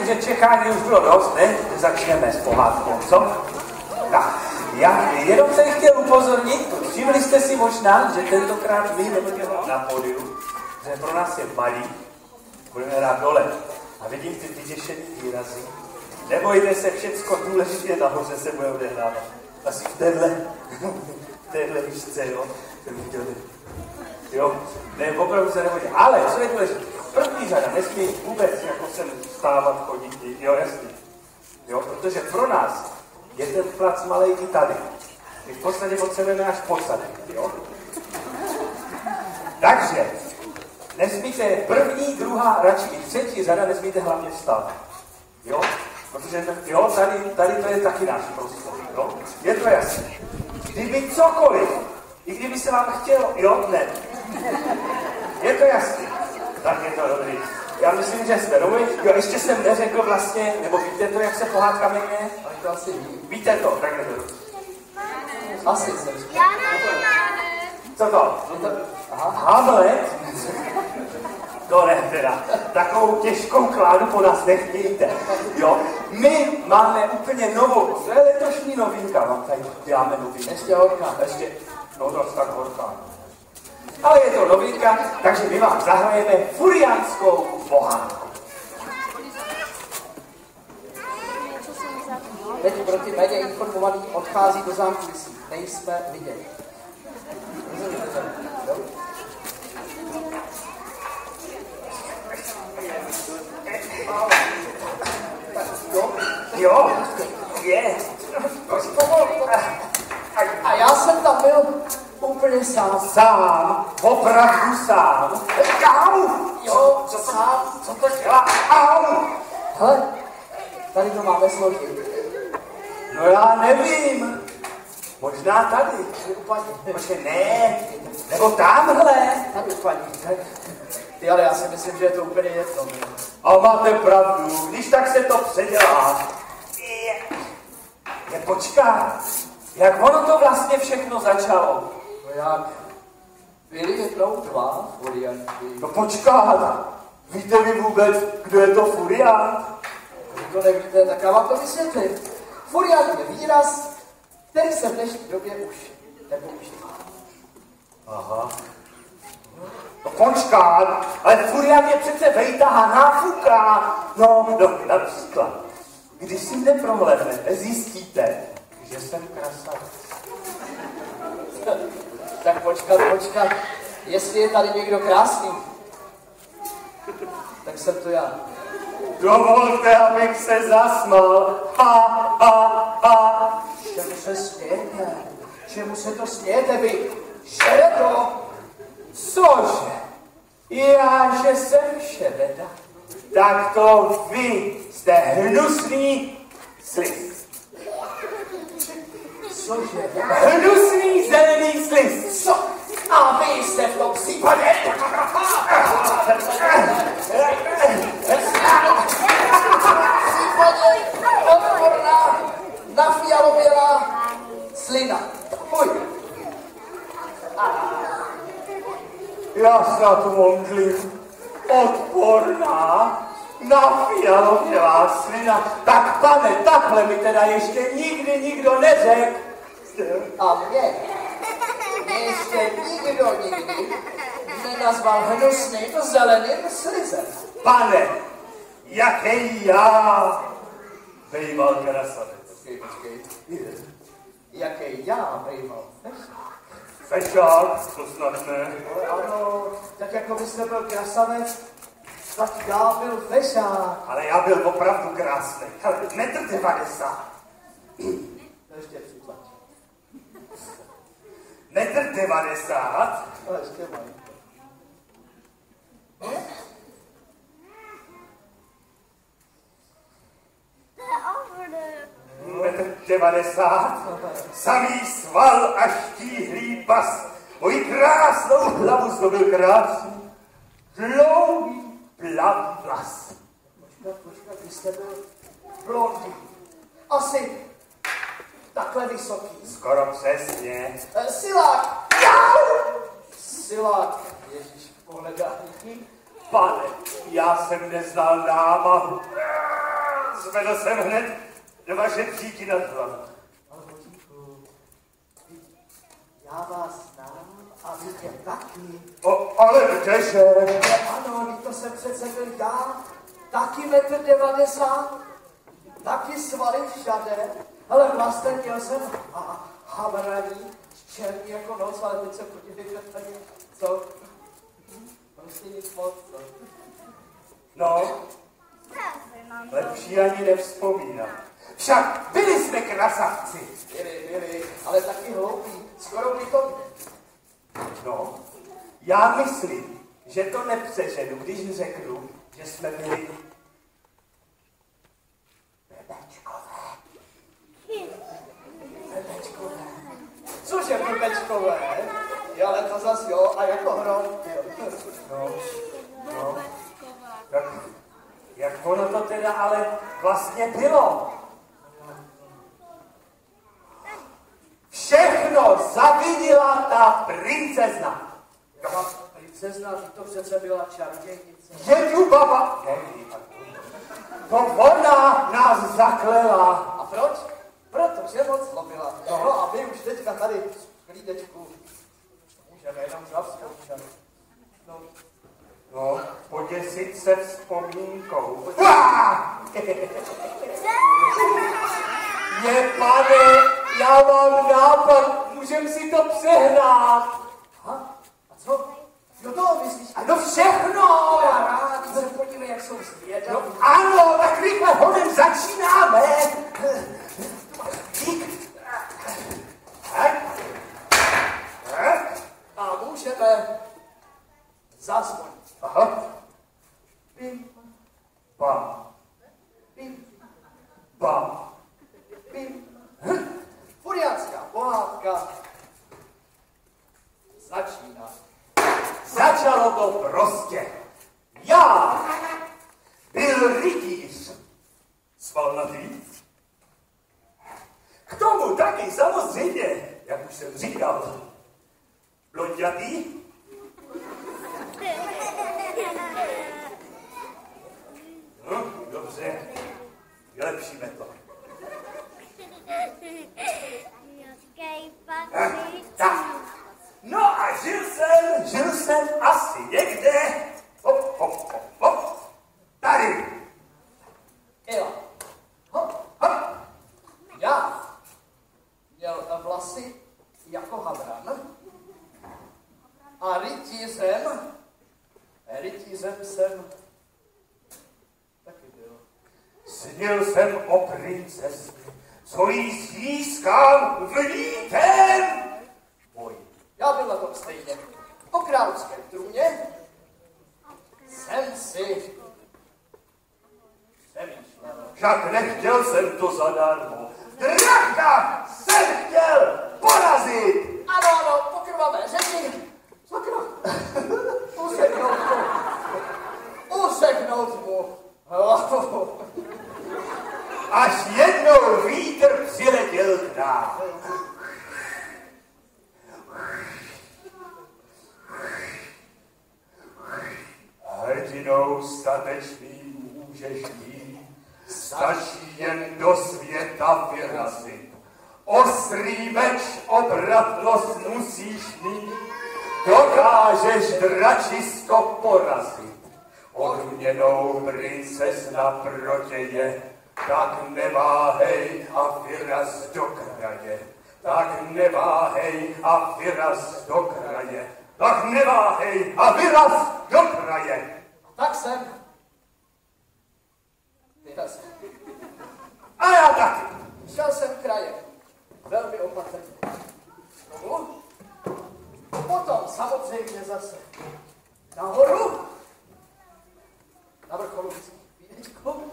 že čekání už bylo dost, ne? Začneme s pohádkou, co? Tak, já jenom jsem chtěl upozornit, všimli jste si možná, že tentokrát my nebudeme na pódiu, že pro nás je malý, budeme hrát dole. A vidím ty vyděšený výrazy. Nebojte se, všecko důležité nahoře se bude odehrávat. Asi v téhle výšce, jo? Jo, ne, opravdu se nebojte. Ale co je důležité? První řada nesmí vůbec jako sem vstávat, chodit, jo, jasný. Jo, protože pro nás je ten plac malej i tady. My v podstatě potřebujeme až podsadit, jo? Takže, nesmíte první, druhá, radši i třetí řada, nesmíte hlavně vstávat. Jo? Protože, jo, tady to je taky náš prostor, jo? Je to jasné. Kdyby cokoliv, i kdyby se vám chtělo, jo, ne. Je to jasné. Tak je to dobrý. Já myslím, že jsme domluvili. Jo, ještě jsem neřekl vlastně, nebo víte to, jak se pohádka jmenuje? Ale to asi ví. Víte to, tak je to. Asi jsem říkal. Co to? Hamlet? To ne teda. Takovou těžkou kládu po nás nechtějte. Jo? My máme úplně novou, to je letošní novinka, mám tady děláme novinku. Ještě horká. Ještě, no dost tak horká. Ale je to novinka, takže my vám zahrajeme furiánskou pohádku. Teď pro ty méně informovaný odchází do zákulisí. Nejsme vidět. Jo, je. A já jsem tam byl úplně sám. Sám, opravdu sám. Au! Jo, sám. Co to dělá? Au! Hele, tady to máme složit. No já nevím. Možná tady. Počkej, ne. Nebo tamhle. Tady paní. Ty, ale já si myslím, že je to úplně jedno. A máte pravdu, když tak se to předělá. Je počká, jak ono to vlastně všechno začalo. No jak? Byli jednou dva furianti. No počkat, víte vy vůbec, kdo je to furiant? Když to nevíte, tak já vám to vysvětlím. Furiant je výraz, který se v dnešní době už nepoužívá. Aha. No počkat, ale furiant je přece vejtaha, náfuká. No, například, když si neprohlédnete, zjistíte, že jsem krasavec. Tak počkat. Jestli je tady někdo krásný, tak jsem to já. Dovolte, abych se zasmál. Ha. Čemu se smějete? Čemu se to smějete vy? Šeredo! Cože? Já, že jsem šebeda. Tak to vy jste hnusný sliz. Cože? Hnusný zelený sliz. Co? A vy jste v tom případě? Odporná, nafialovělá slina. Pojď. Já snad omdlím. Odporná, nafialovělá slina. Tak pane, takhle mi teda ještě nikdy nikdo neřekl. A mě ještě nikdo nikdy nenazval hnusným zeleným slizem. Pane, jaký já bejval krasavec. Počkej. Jaký já bejval. Fešák, to snad ne. Ale ano, tak jako byste byl krasavec, tak já byl fešák. Ale já byl opravdu krásný. Hele, 1,90 m. Ještě připlať. 1,90 m? Ale ještě mají. 1,90 m? Samý sval a štíhlý pas. Moji krásnou hlavu zdobil krásný, dlouhý plavý vlas. Počkat, vy jste byl blondý. Asi takhle vysoký. Skoro přesně. Silák! Jau! Silák. Ježíš, pohledání. Pane, já jsem neznal námahu. Zvedl jsem hned 2 žebříky nad hlavu. Ale Božíku, já vás znám a vy mě taky. Ale kdeže? Ano, to jsem přece byl já, taky 1,90 m, taky svaly všade, ale vlastně měl jsem havraní, černý jako noc, ale teď se podívejte tady, co? Prostě nic moc, co? No, lepší ani nevzpomínám. Však byli jsme krasavci. Byli, ale taky hloupí, skoro pitomní. No, já myslím, že to nepřeženu, když řeknu, že jsme byli Bebečkové. Cože bebečkové? Ale to zas jo, a jako hrom. No, jak ono to teda ale vlastně bylo? Všechno zavinila ta princezna. Princezna, to přece byla čarodějnice. Jedu baba. To ona nás zaklela. A proč? Protože moc zlobila. No a my už teďka tady v klídečku můžeme jenom zavzkoušet. No, poděsit se vzpomínkou. Je, pane, já mám nápad, můžem si to přehrát. A co? No to myslíš? A no všechno! Já rád, se podívej, jak jsou zvědaví. No ano, tak rychle honem začínáme. Dík. Tak. A můžeme zazvonit. Aha. Pim, Pam. pim, Pam. pim. Furiánská pohádka začíná. Začalo to prostě. Já byl rytíř. Svalnatý. K tomu taky samozřejmě, jak už jsem říkal, blonďatý. No, dobře, vylepšíme to. Tak. No a žil jsem asi někde. Hop. Tady. Ela. Hop, hop. Já měl vlasy jako havran a rytířem jsem taky byl. Snil jsem o princezně, co jí získám vlítem. Já byl na tom stejně. Po královském trůně jsem si přemýšlel. Však nechtěl jsem to zadarmo. Draka jsem chtěl porazit. Ano, po krvavé řeči. Sakra. Useknout mu. Až jednou vítr přiletěl k nám. Hrdinou statečný můžeš být, stačí jen do světa vyrazit. Ostrý meč obratnost musíš mít, dokážeš dračisko porazit. Odměnou princezna protěje, tak neváhej a vyraz do kraje. Tak neváhej a vyraz do kraje. Tak neváhej a vyraz do kraje. Tak jsem vyrazil. A já taky. Šel jsem krajem. Velmi opatrně. Znovu. Potom samozřejmě zase nahoru. Na vrcholu výdečku.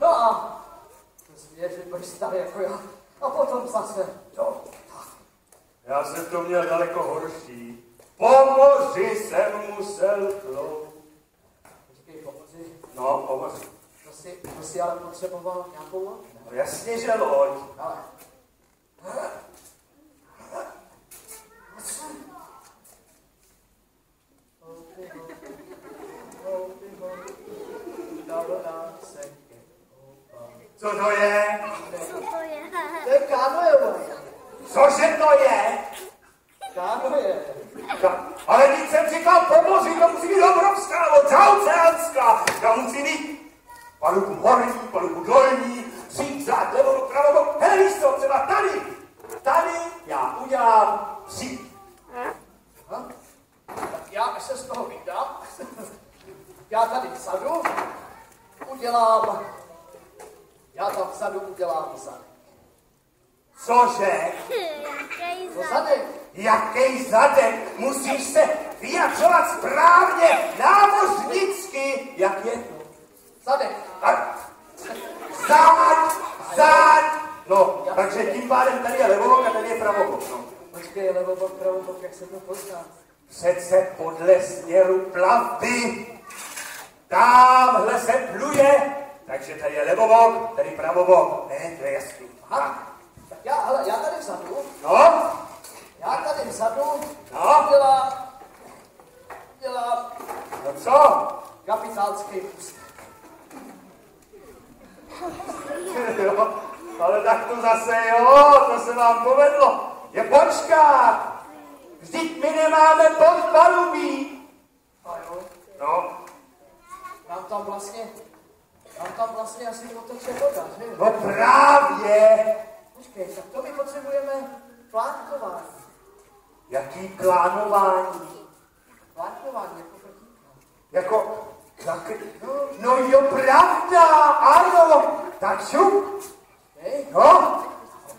No a zvěři budeš starý jako já. A potom zase dolů. Já jsem to měl daleko horší. Po moři jsem musel plout. Počkej, pomoci. No, po moři. To si ale potřeboval nějakou loď, ne? No jasně, že loď. Ale. Dal nás se Co to je? To je kánojové. Cože to je? Kánoje. Ale když jsem říkal pomoři, to musí být obrovská loď, oceánská. Ta musí být palubu horní, palubu dolní, přijít zad, levo, pravo, hele víš co, třeba tady. Tady já udělám síť. Tak já se z toho vydám. Já tady vzadu udělám, já tam vzadu udělám zadek. Cože? No zadek. Jaký zadek? Musíš se vyjadřovat správně, námořnicky. Jak je to? Zadek. Zad! No, takže tím pádem tady je levobok a tady je pravobok. No. Počkej, levobok, pravobok, jak se to pozná? Přece podle směru plavby. Tamhle se pluje, takže tady je levobok, tady pravobok. Ne, to je jasný. Aha. Tak já tady vzadu. No? Já tady vzadu No? dělám No co? kapitánský ústek. Jo, ale tak to zase jo, to se vám povedlo. Je počkat. Vždyť my nemáme podpalubí. A jo, No, nám tam vlastně asi poteče voda, že? no právě. Počkej, tak to my potřebujeme plánkování. Jaký plánování? Plánkování jako prtíka. Jako, no jo, pravda, ano, tak šup. Hej, No,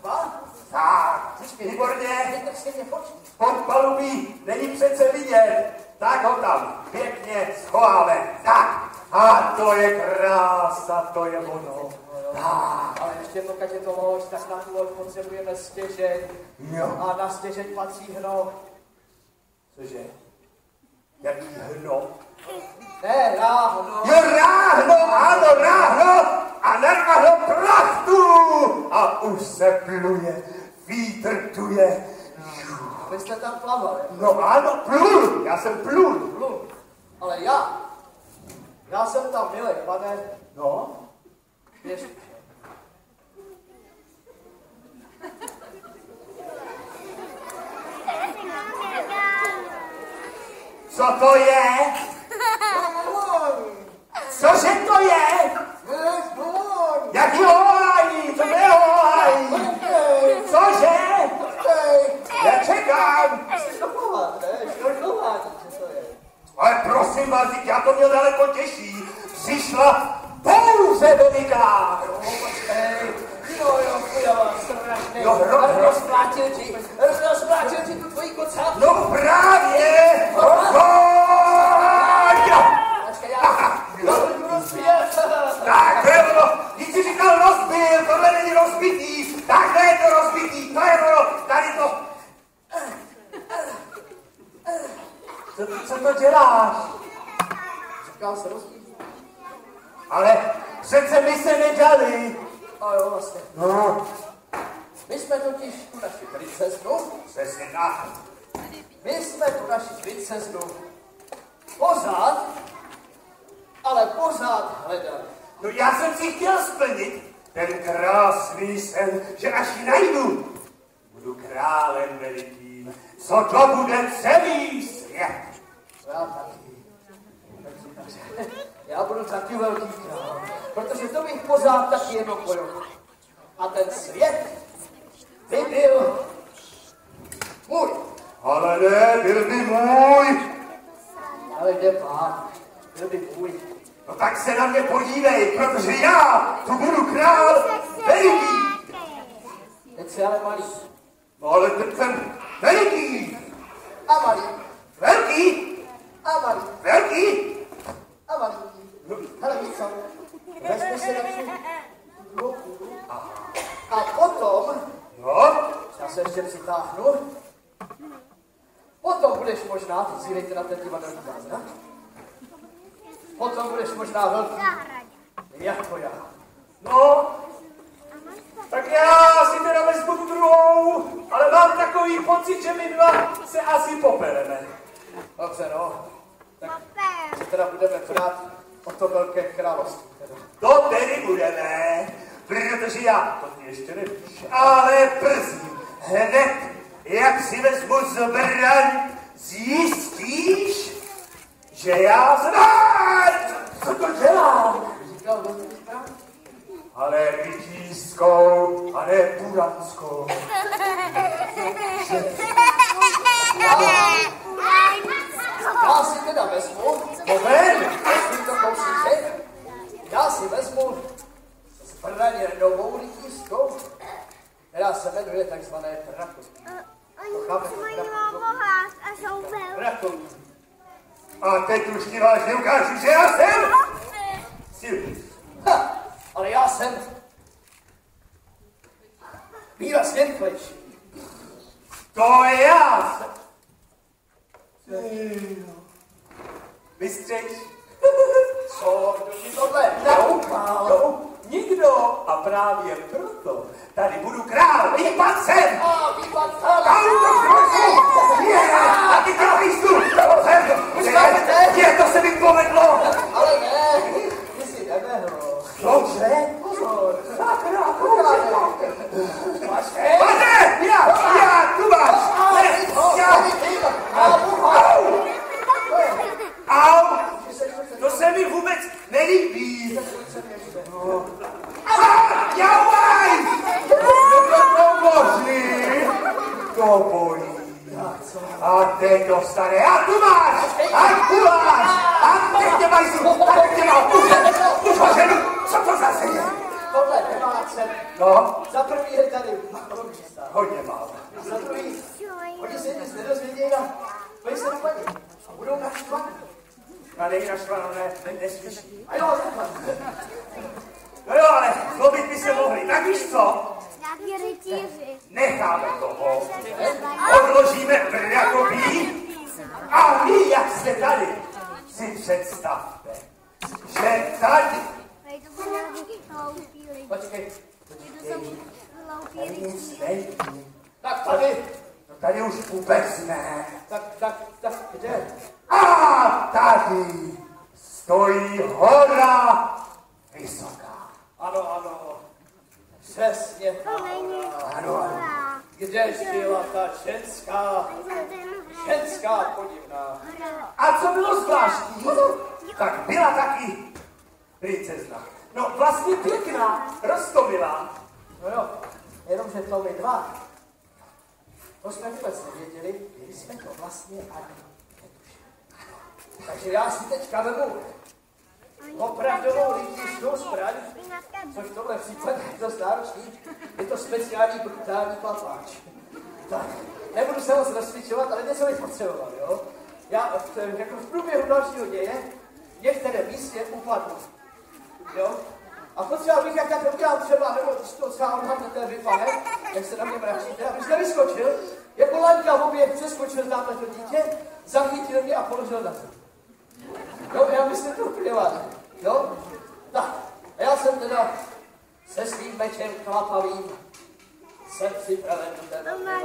oba. tak, výborně, Tak stejně počkej. podpalubí není přece vidět, tak ho tam pěkně schováme, tak, a to je krása, to je ono, tak, Ale ještě pokud je to loď, tak na tu loď potřebujeme stěžeň. jo, A na stěžeň patří hno. cože, jaký hno, Ne, ráhno. jo, ráhno, ano, ráhno, a na ráhno plachtu, a už se pluje, vítr tuje, Vy jste tam plavali. no ano, plul, já jsem plul, Plul. Ale já jsem tam milej, pane, no, běž. co to je, cože to je, jaký volání, co to je volání, cože, já čekám, ale prosím vás, já to měl daleko těžší, přišla pouze veliká. Jo, rozplátil ti tu tvojí kocátku. No právě, Počkej, já budu rozbíjet. tak, ono, když jsi říkal rozbil, tohle není rozbitý, takhle je to rozbitý, to je ono, tady to. Co to děláš? Říkal se rozbít. Ale přece my se nedali. A jo, vlastně. No, My jsme totiž tu naši princeznu, přesně tak. my jsme tu naši princeznu pořád, ale pořád hledali. No já jsem si chtěl splnit ten krásný sen, že až ji najdu, budu králem velikým, co to bude celý svět. Já taky. Já budu taky velký král, protože to bych pořád taky jenom bojoval. A ten svět by byl můj. Ale ne, byl by můj. Ale jde pán, byl by můj. No tak se na mě podívej, protože já tu budu král veliký. Teď jsi ale malý. No ale teď jsem veliký. A malý. Velký. A malý. Velký. A malý. Hele, víš co? Vezme si radši druhou kůru. A potom, No, já se ještě přitáhnu, potom budeš možná, teď si dejte na ten divadelní záznam, potom budeš možná velký, jako já. no, tak já si teda vezmu tu druhou, ale mám takový pocit, že my dva se asi popereme. Dobře, no. Tak si teda budeme brát o to velké království. Teda. To tedy budeme. protože já, to ty ještě nevíš, ale brzy, hned, jak si vezmu zbraň, zjistíš, že já znám, co to dělám. Říkal, vezmi zbraň. Ale rytířskou a ne buranskou. Já si teda vezmu, jestli to kousíček, já si vezmu zbraň novou rytířskou, která se jmenuje takzvané trakovní. Trakovní. A teď už ti vážně ukážu, že já jsem silný. Ale já jsem výrazně rychlejší. To já jsem. Mistřeš? Co? Kdo ti tohle neukál? No, nikdo. A právě proto tady budu král. Výpad sem! Výpad tam! A ty králístu! To se mi povedlo! Ale ne, ty si nevehl. Dobře. Pozor. Sakra, Máš Pane! Já, tu máš! Au! To se mi vůbec nelíbí. Jauaj! To bolí. A teď dostane. A tu máš! A teď tě mají zru! A teď tě má! Už ho ženu! Co to zase je? Tohle nemá cenu. No, Za prvý je tady málo místa. hodně málo. Za druhý, oni se nic nedozvědějí a mají se napadí. A budou naštvaní. A není naštvanou, neslyší. A jo, takhle. No jo, ale zlobit by se mohli. Tak víš co? Necháme toho. Odložíme vrjakopí. A vy, jak jste tady, si představte, že tady... Počkej. Tady nic není. Tak tady. No tady už vůbec ne. Tak, kde? A tady stojí hora vysoká. Ano. Přesně. Ano. Kde žila ta ženská podivná. A co bylo zvláštní, tak byla taky princezna. No vlastně pěkná, roztomilá. No jo, jenomže to my dva. To jsme vůbec nevěděli, kdy jsme to vlastně ani netušili. Takže já si teďka vemu opravdovou rytířskou zbraň, což v tomhle případě je dost náročný. Je to speciální brutální papáč. Tak, nebudu se moc rozcvičovat, ale něco bych potřeboval, jo? Já jako v průběhu dalšího děje v některém místě upadnu, jo? A potřeboval bych, jak tak udělal třeba, nebo když to třeba odhadnete vypadne, jak se na mě mračíte, abyste vyskočil, jako laňka v obě přeskočil tamhle to dítě, zachytil mě a položil na zem. Jo, já myslím to úplně vážně, jo? Tak, a já jsem teda se svým mečem klapavým jsem připraven do té battle.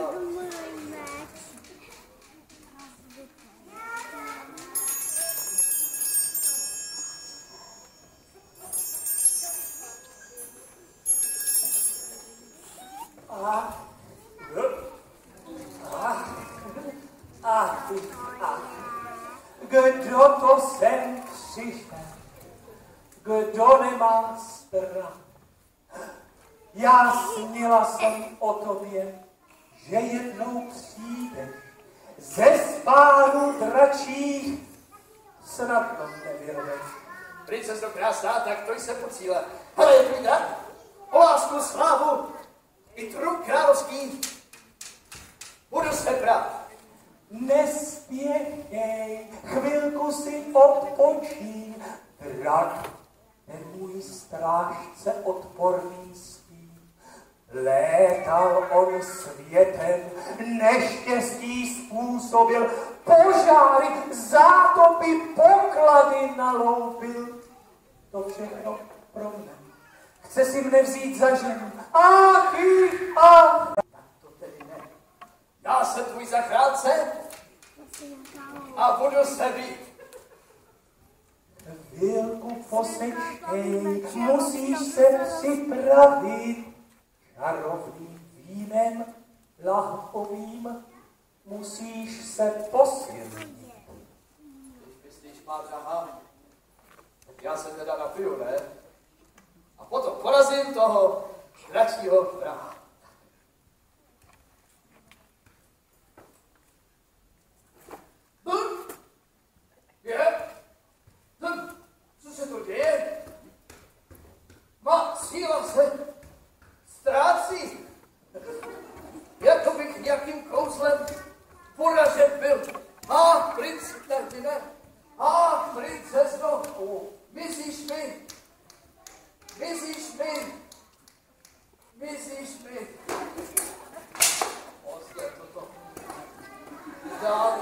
Kdo to sem přišel? Kdo nemá strach? Já snila jsem o tobě, že jednou přijdeš ze spáru dračích. Snadno nevyrveš. Princezno krásná, tak to jsem po cíle. Hele, je tvůj drak, o lásku, slávu i trůn královský. Budu se brát. Nespěchej, chvilku si odpočín. Drak je můj strážce odporný stín. Létal on světem, neštěstí způsobil, požáry, zátopy, poklady naloupil. To všechno pro mne. Chce si mne vzít za ženu. Ach, ach. To tedy ne. Já jsem tvůj zachránce a budu se být. Chvilku posečkej, musíš se připravit. Čarovným vínem lahvovým musíš se posilnit. Když myslíš, má drahá, tak já se teda napiju, ne? A potom porazím toho dračího vraha. Co se to děje? Má síla se ztrácí. Jako bych nějakým kouzlem poražen byl. Princ Ferdinand, princezno, mizíš mi. Pozdě toto. Dál.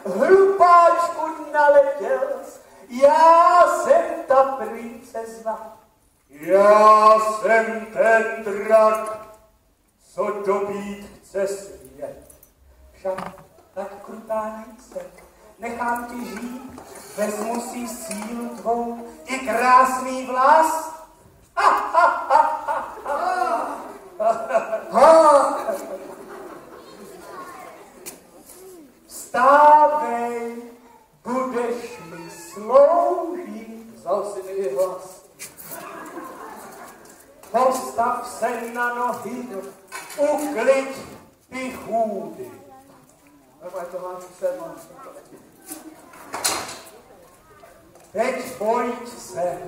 Hlupáčku, naletěl jsi, já jsem ta princezna. Já jsem ten drak, co dobít chce svět. Však tak krutá nejsem, nechám ti žít, vezmu si sílu tvou i krásný vlas. Vstávej, budeš mi sloužit. Vzal si mi i hlas. Postav se na nohy, uklid ty chůdy. Neboj to máš sedma. Teď pojď se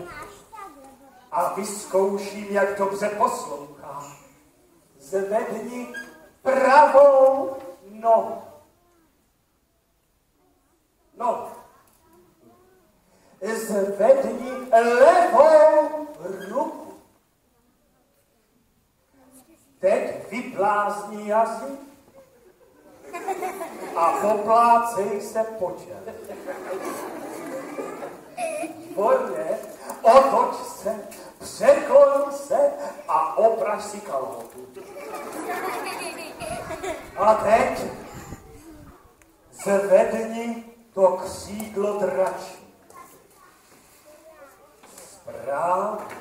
a vyzkouším, jak dobře poslouchám. Zvedni pravou nohu. Zvedni levou ruku. Teď vyplázni jazyk a poplácej se po těle. Výborně, otoč se, překlon se a opraž si kalhotu. A teď zvedni to křídlo dračí. Správně.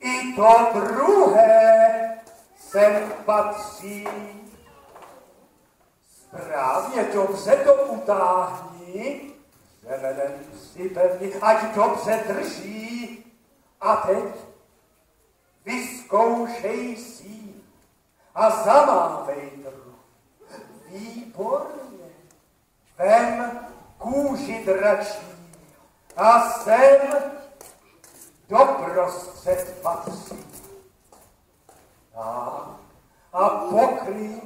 I to druhé sem patří. Správně, dobře to utáhni. Řemenem si pevně, ať dobře drží. A teď vyzkoušej sílu a zamávej trochu. Výborně. Vem kůži dračí a sem doprostřed patří. A pokryj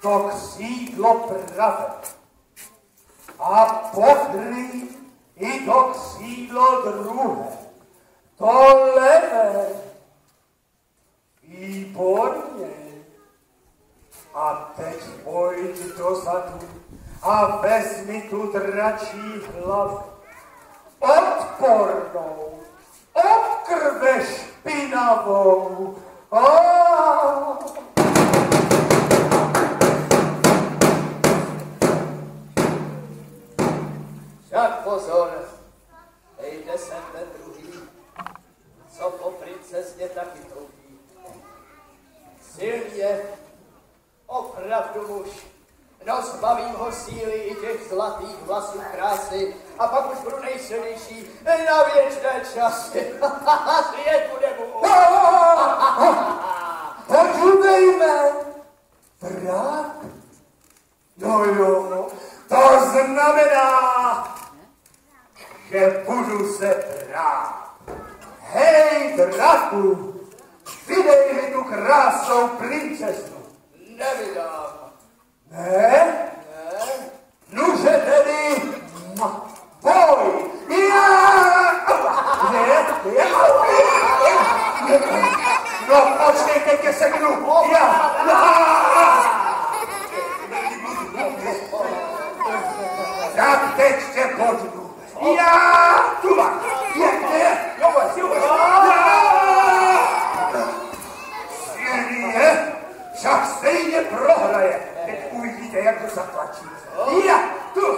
to křídlo pravé. A pokryj i to křídlo druhé. To levé. Výborně. A teď pojď dozadu a vezmi tu dračí hlavu. Odpornou, od krve špinavou. Však pozor, jde sem ten druhý, co po princezně taky touží. Silný je, opravdu muž, no zbavím ho síly i těch zlatých vlasů krásy a pak už budu nejsilnější na věčné časy. Svět bude mu. Podívejme, drak. No jo, to znamená, že budu se brát. Hej, draku, vydej mi tu krásnou princeznu. Nevydám. Ne? Nuže tedy, boj! No, počkejte, ke seknu! Tak teď tě podnu! Tu máš! Svědí však stejně prohraje. Teď uvidíte, jak to zatlačí. Tu!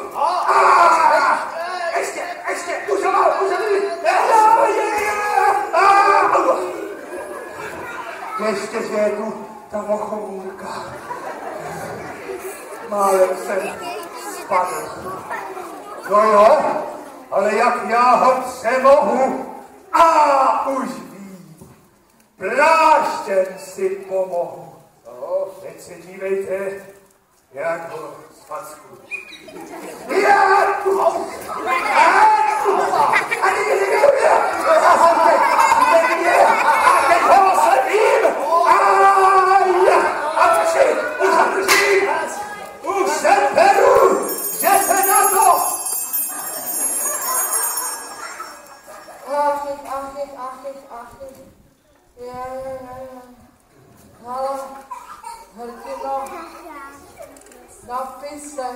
ještě, že je tu ta mochomůrka. Málem jsem spadl. No jo, ale jak já ho přemohu a už vím. Pláštěm si pomohu. No, teď se dívejte, jak ho spacku. Já tu ho! A teď ho se vím! A tři, už držím! Už se beru, že se na to! Ach. Ale, hrdino, napij se.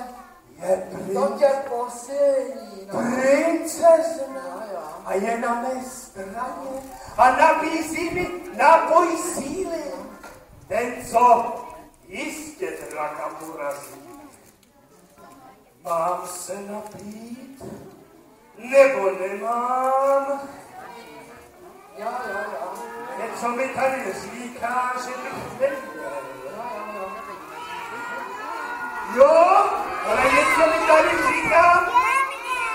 To tě posilní, no. Princezna a je na mé straně a nabízí mi nápoj síly. Ten, co jistě draka porazí. Mám se napít? Nebo nemám? Jo. Něco mi tady říká, že bych neměl. Jo, ale něco mi tady říká,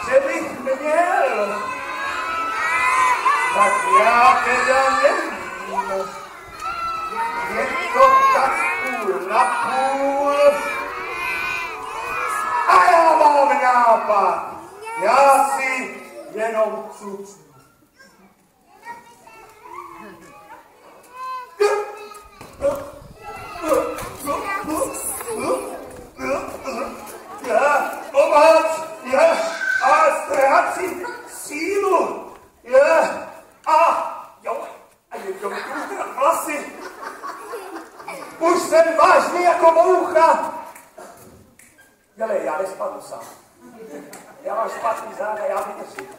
že bych měl. Tak já teda nevím. Je to tak půl na půl. A já mám nápad. Já si jenom cucnu. Pomoc! A ztrácím sílu! A je to mi už vlasy! Už jsem vážný jako moucha! Jele, já nespadnu sám. Já mám špatný záda, já vydržím.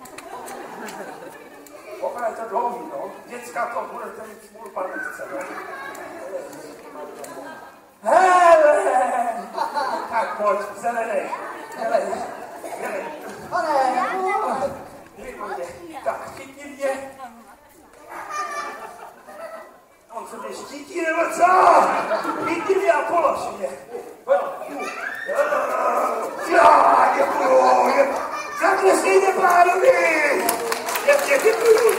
Opravdu je to dlouhý, no. Děcka to budete mít smůlu paničce, no. Hele! Tak pojď, zelenej. Hele. Tak, chytni mě. On se mě štítí, nebo co? Chytni mě a polož mě. Já, děkuju. Zatleskejte pánovi. Děkuju.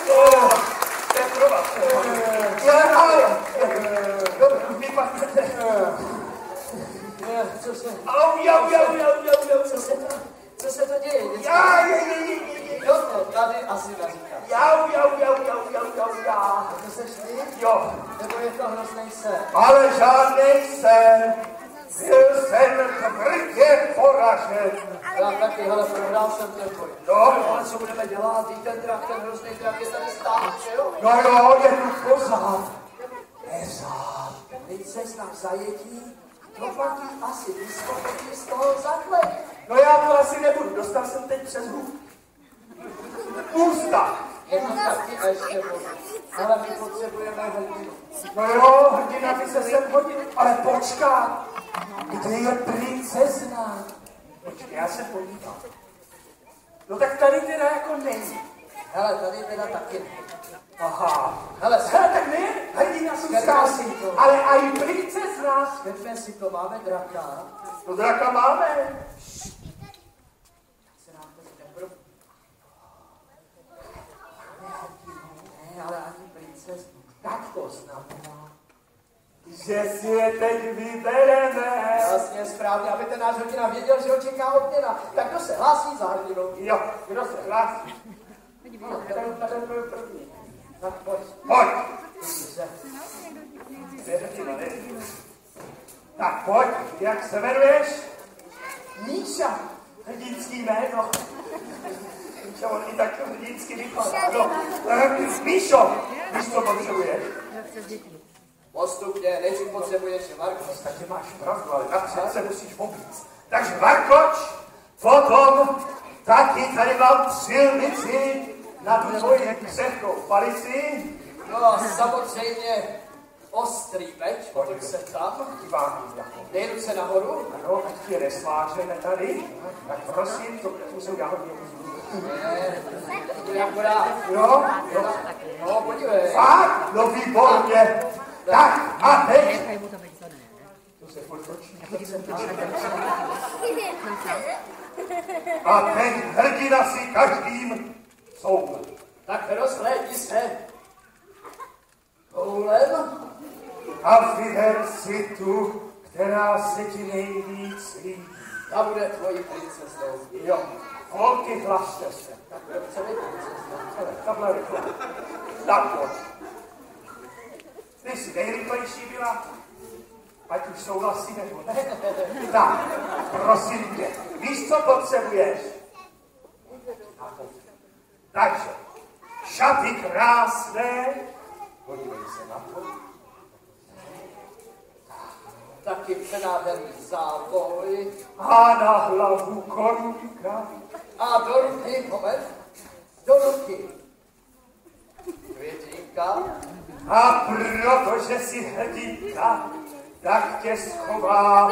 To je pro vás. Dobře, vy pak chcete. Co se... Au. Co se to děje? Jo, tady asi naříkáš. Já. To seš ty? Jo. Nebo je to hroznej sen? Ale žádnej sen. Byl jsem tvrdě poražen. Já taky, hele, prohrál jsem ten boj. No. Ale co budeme dělat? Víš, ten drak, ten hrozný drak je tady stát, že jo? No jo, je tu pořád. Pořád. Princezna v zajetí, to platí asi diskoteki z toho zaklep. No já to asi nebudu, dostal jsem teď přes hůb. Ústa. Jedno taky a ještě vodu. Ale my potřebujeme hrdinu. No jo, hrdina by se sem hodil, ale počká. Kde je princezna? Počkej, já se podívám. No tak tady teda jako není. Hele, tady teda taky. Aha. Hele, tak ne, hrdina jsou zkází, ale a i princezna. Světme si to, máme draka. No draka máme. Se nám to nebrou. Ne, ale ani princeznu. Tak to znamená, že si je teď vybereme. Jasně, správně, aby ten náš hrdina věděl, že ho čeká odměna. Tak kdo se hlásí za hrdinou? Jo, kdo se hlásí? Ten byl první. Tak pojď. Pojď. Vidíte. To je hrdina, ne? Tak pojď, jak se jmenuješ? Míša. Hrdinský jméno. Míša, on i tak hrdinsky vypadá. No, Míšo, víš, co potřebuješ? Postupně, nejdřív potřebuješ varkoč. Takže máš pravdu, ale napřed se musíš objíct. Takže varkoč, potom taky tady mám silnici na tvoji křehkou palici. No, samozřejmě ostrý meč, pojď se tam. Dej ruce nahoru. Ano, ať tě nesvářeme tady. Tak prosím, to musím já hodně uzdu. Jak bude? Jo? No, podívej. Fakt? No výborně. Tak a teď. To se furt točí. A teď hrdina si každým soudem. Tak rozhlédni se. Koulem. A vyber si tu, která se ti nejvíc líbí. Ta bude tvojí princeznou. Jo, holky, hlašte se. Tak kdo chce být princeznou? Ale takhle rychle. Tak pojď. Ty jsi nejrychlejší byla, ať už souhlasí nebo ne. Tak, prosím tě, víš, co potřebuješ? Takže, šaty krásné, podívej se na to. Taky přenádherný záboj. A na hlavu korunka. A do ruky, moment, do ruky. Květinka. A protože jsi hrdinka, tak tě schová.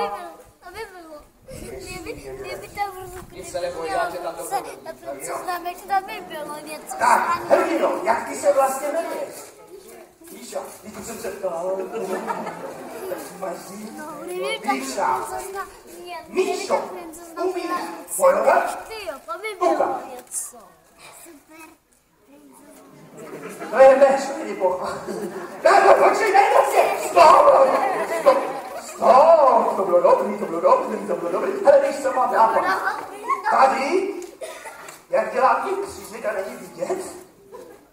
Aby bylo. Kdyby tam v ruku, Nic se neboj, já tě tam doprovedu. co znamená, že tam by bylo něco. Tak, hrdino, jak ty se vlastně jmenuješ? Míša, ty tu jsem se ptal. Tak si máš říct. Míša. Míšo, umíš bojovat? Ty jo, to by bylo něco. To je než, není pochá. Tak, no, počkej, dej to si. Stop, stop, stop. To bylo dobrý, to bylo dobrý, to bylo dobrý. Hele, víš, co mám nápad? Tady, jak dělá ty křížek a není vidět,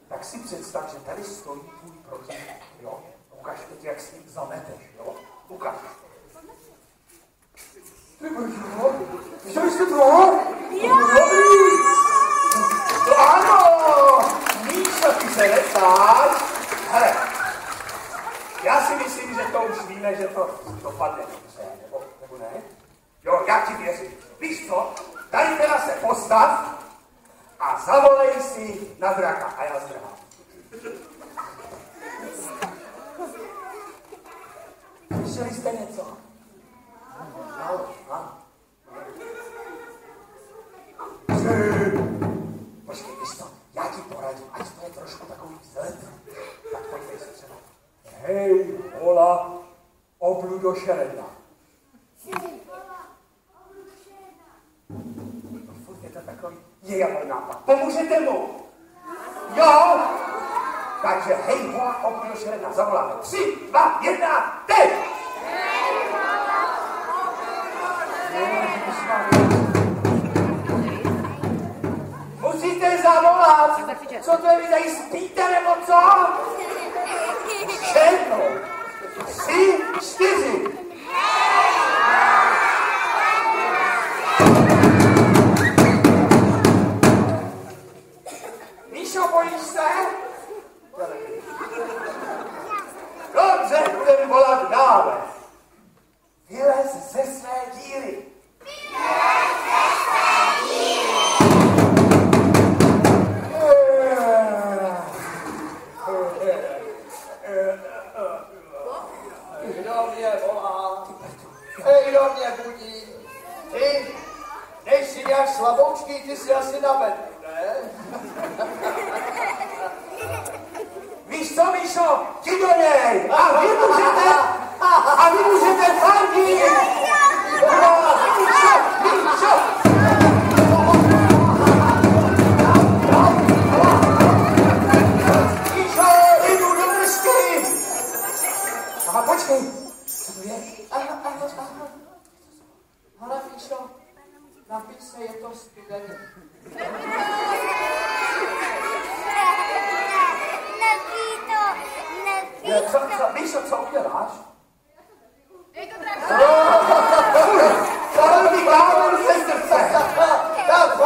tak si představ, že tady stojí tvůj protivník, jo? Ukaž teď, jak s ním zameteš, jo? Ukaž. Ty božo, viděli jste to? Jo! Dobrý! No ano! Míša, ty se neptáš. Hele, já si myslím, že to už víme, že to dopadne dobře, nebo ne? Jo, já ti věřím. Víš co? Tady teda se postav a zavolej si na draka a já zdrhám. Slyšeli jste něco? No. Počkej, víš co? Já ti poradím, ať to je trošku takový vzhled. Tak pojďme se třeba. Hej, hola, obludo šeredna. Furt je to takový, je můj nápad. Pomůžete mu? Jo? Takže hej, hola, obludo šeredna. Zavoláme. 3, 2, 1, teď! Musíte zavolat! Co to je, vy tady spíte nebo co? 7, 3, 4. Míšo, bojíš se? Dobře, budeme volat dále. Vylez ze své díry. Kdo mě volá? Hej, kdo mě budí? Ty? Nejsi nějak slaboučký, ty jsi asi na bedru, ne? Víš co, Míšo? Ti do něj! A vy můžete fandit! Míšo! Míšo, jdu do držky! Aha, počkej! Co to je? Aha. Hele, Míšo, napiš se, je to studený. Míšo, co uděláš? Zahrný blázen se srdce!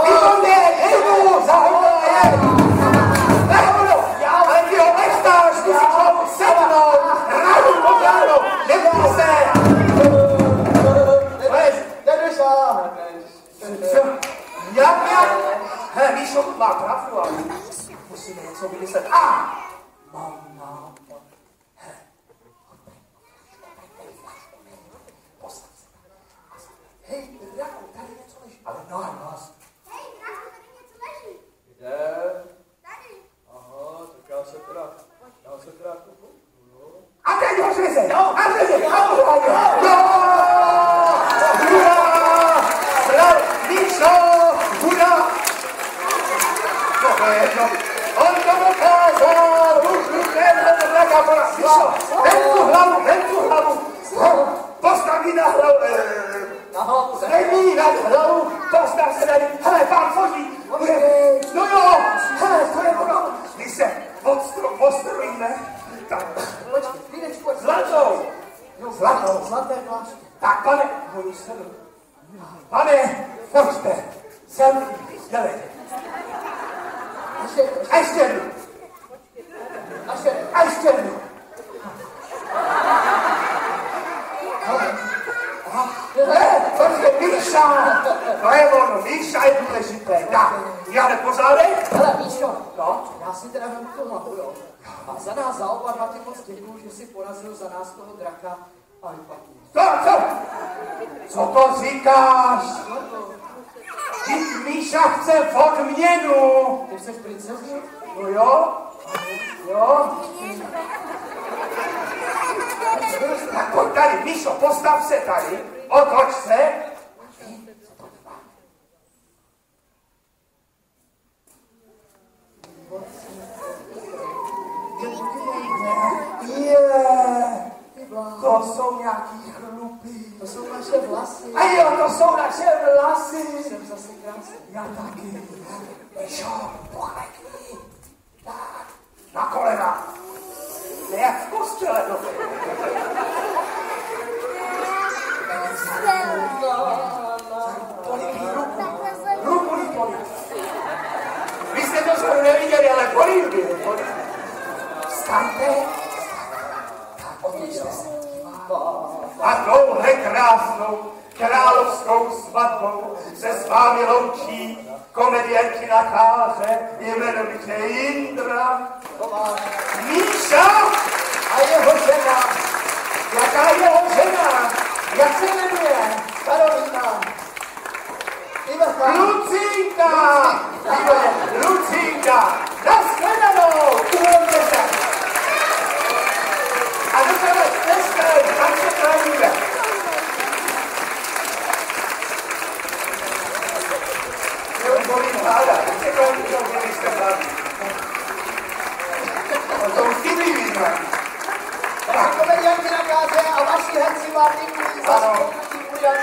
Výborně, jdu, zaholej! Ale ty ho nechtáš, musíš ho sednout! Rádu podáno, neboj se! Nedošáhneš. Jak? Hele, Míšo má pravdu, ale musíme něco vymyslet. Mám nápad. Postav se. Hej, Draku, tady něco leží. Ale nahlas. Hej, Draku, tady něco leží. Kde? Tady. Aha, tak já se teda nahoru sedl. Pane, pojďte, selfie, dělejte. A ještě jednu. A ještě jednu. Protože Míša, to je ono, Míša je důležité. Tak, děláme pořádek? Hele, Míšo, No? já si teda vem tu hlavu, jo. A za nás za oba dva ti moc děkuju, že si porazil za nás toho draka a vypadni. Co to říkáš? Ty Míša chce odměnu. Ty jsi princezna? No jo? Jo? Tak pojď tady, Míšo, postav se tady, otoč se. To jsou nějaký chlupy. To jsou naše vlasy. A jo, to jsou naše vlasy. Jsem zase krásný. Já taky. Míšo, pochlekni. Tak, na kolena. Ne jak v kostele, to. Ruku. Vy jste to skoro neviděli, ale polívky. Vstaňte. Tak, odlište se. A touhle krásnou královskou svatbou se s vámi loučí komedientina Káře jmenovitě Jindra, Míša a jeho žena. Jaká jeho žena? Jak se jmenuje? Karolína. Lucínka! Lucínka! Nashledanou! Uvolňte se! A do tebe dneska, tam se trávíme. Bolí hláda, teď se kolem toho měliska záví. To už chybí význam. Vaši komedianti na Káře a vaši herci vám děkuji za spolupnutí udělat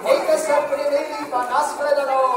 Mějte se úplně nejlíp a nashledanou.